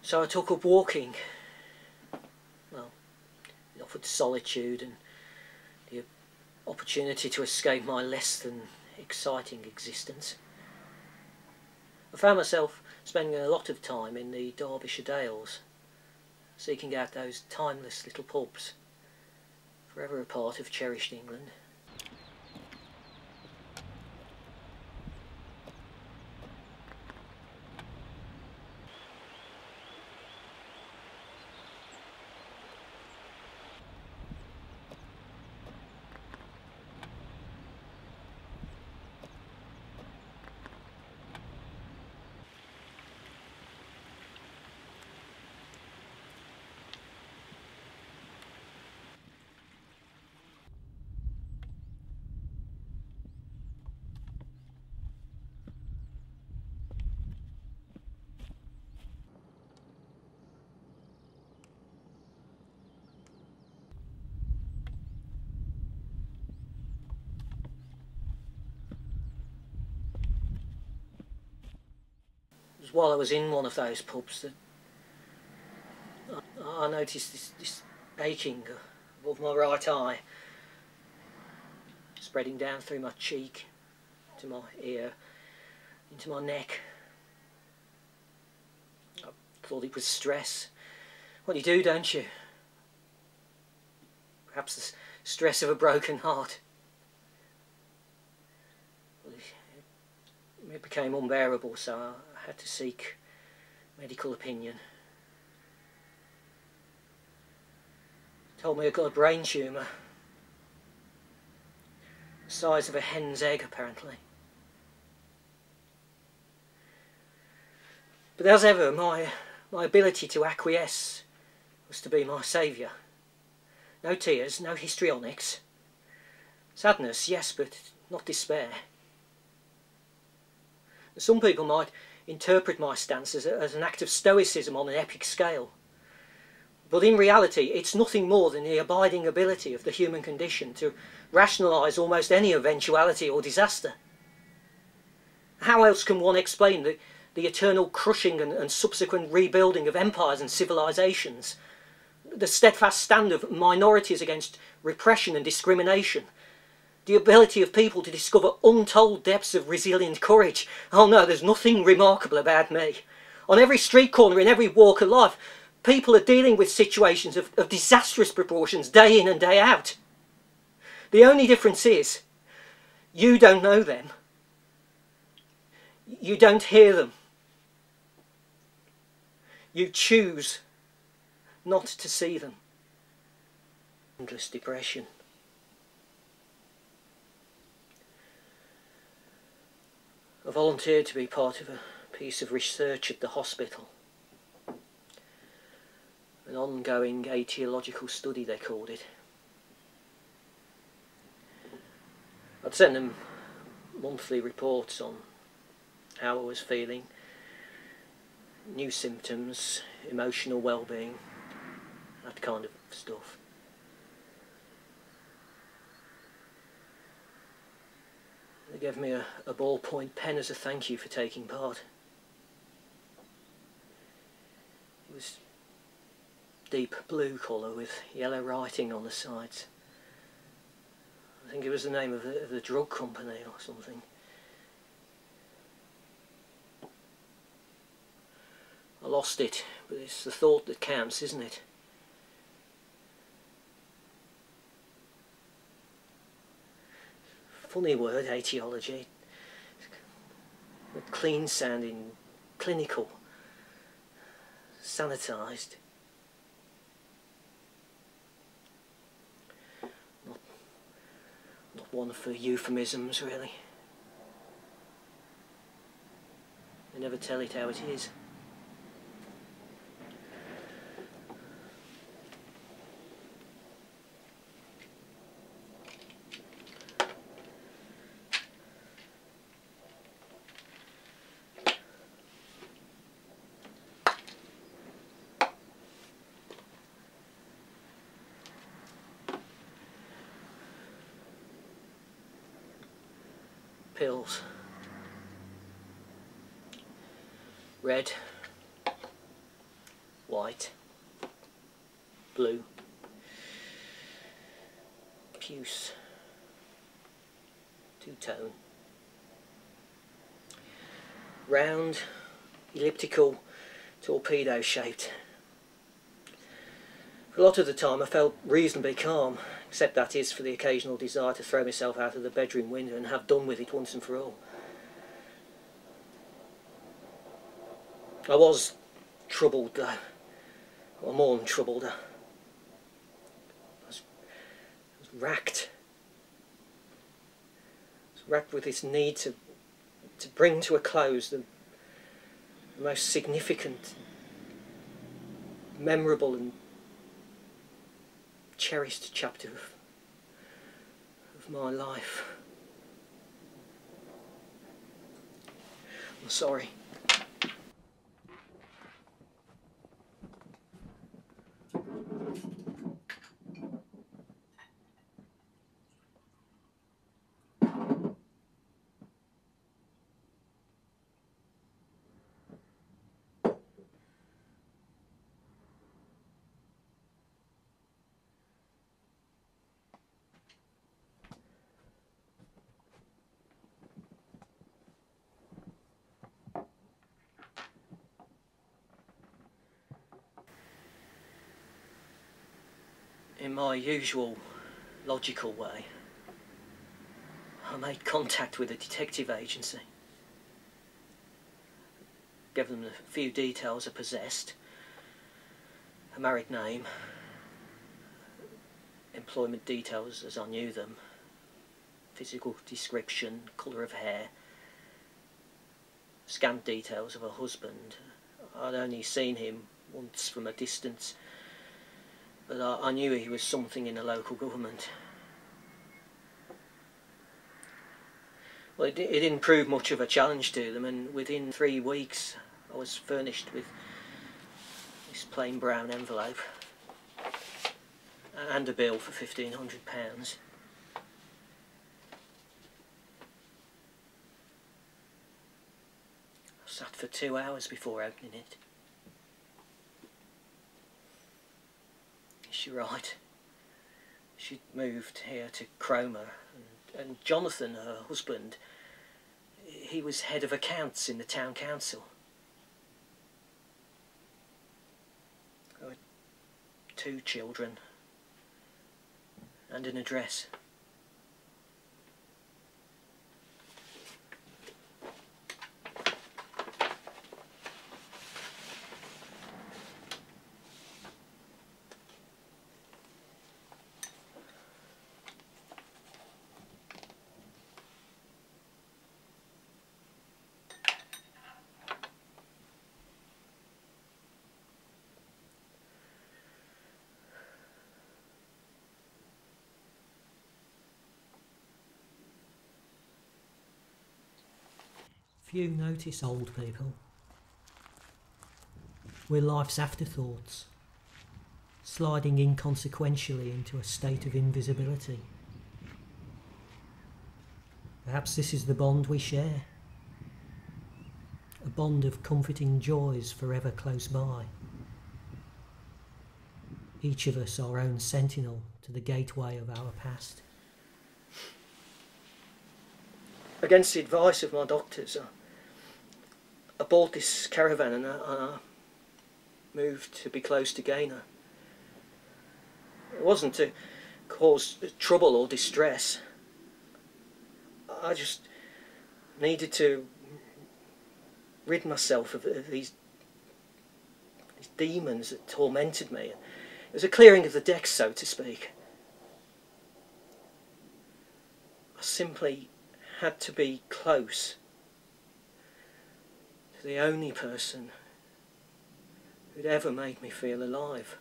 So I took up walking. Well, it offered solitude and the opportunity to escape my less than exciting existence. I found myself spending a lot of time in the Derbyshire Dales, seeking out those timeless little pubs, forever a part of cherished England. It was while I was in one of those pubs that I noticed this aching above my right eye, spreading down through my cheek, to my ear, into my neck. I thought it was stress. What you do, don't you? Perhaps the stress of a broken heart. It became unbearable, so I had to seek medical opinion. Told me I'd got a brain tumour, the size of a hen's egg apparently. But as ever, my ability to acquiesce was to be my saviour. No tears, no histrionics. Sadness, yes, but not despair. Some people might interpret my stance as an act of stoicism on an epic scale. But in reality, it's nothing more than the abiding ability of the human condition to rationalise almost any eventuality or disaster. How else can one explain the eternal crushing and subsequent rebuilding of empires and civilisations, the steadfast stand of minorities against repression and discrimination, the ability of people to discover untold depths of resilient courage? Oh no, there's nothing remarkable about me. On every street corner, in every walk of life, people are dealing with situations of disastrous proportions day in and day out. The only difference is, you don't know them. You don't hear them. You choose not to see them. Endless depression. I volunteered to be part of a piece of research at the hospital. An ongoing etiological study, they called it. I'd send them monthly reports on how I was feeling, new symptoms, emotional well-being, that kind of stuff. They gave me a ballpoint pen as a thank you for taking part. It was deep blue colour with yellow writing on the sides. I think it was the name of the drug company or something. I lost it, but it's the thought that counts, isn't it? Funny word, etiology. Clean sounding, clinical, sanitised. Not one for euphemisms, really. They never tell it how it is. Pills. Red. white, blue, puce, two-tone, round, elliptical, torpedo shaped. For a lot of the time I felt reasonably calm, except that is for the occasional desire to throw myself out of the bedroom window and have done with it once and for all. I was troubled though, or more than troubled. I was racked. I was racked with this need to bring to a close the most significant, memorable and cherished chapter of my life. I'm sorry. In my usual logical way, I made contact with a detective agency, gave them a few details I possessed, a married name, employment details as I knew them, physical description, colour of hair, scant details of a husband. I'd only seen him once from a distance, but I knew he was something in the local government. Well, it didn't prove much of a challenge to them, and within 3 weeks I was furnished with this plain brown envelope and a bill for £1,500. I sat for 2 hours before opening it. She's right. She'd moved here to Cromer, and Jonathan, her husband, he was head of accounts in the town council. There were 2 children and an address. Few notice old people. We're life's afterthoughts, sliding inconsequentially into a state of invisibility. Perhaps this is the bond we share, a bond of comforting joys forever close by. Each of us our own sentinel to the gateway of our past. Against the advice of my doctors, I bought this caravan and I moved to be close to Gaynor. It wasn't to cause trouble or distress. I just needed to rid myself of these demons that tormented me. It was a clearing of the decks, so to speak. I simply had to be close to the only person who'd ever made me feel alive.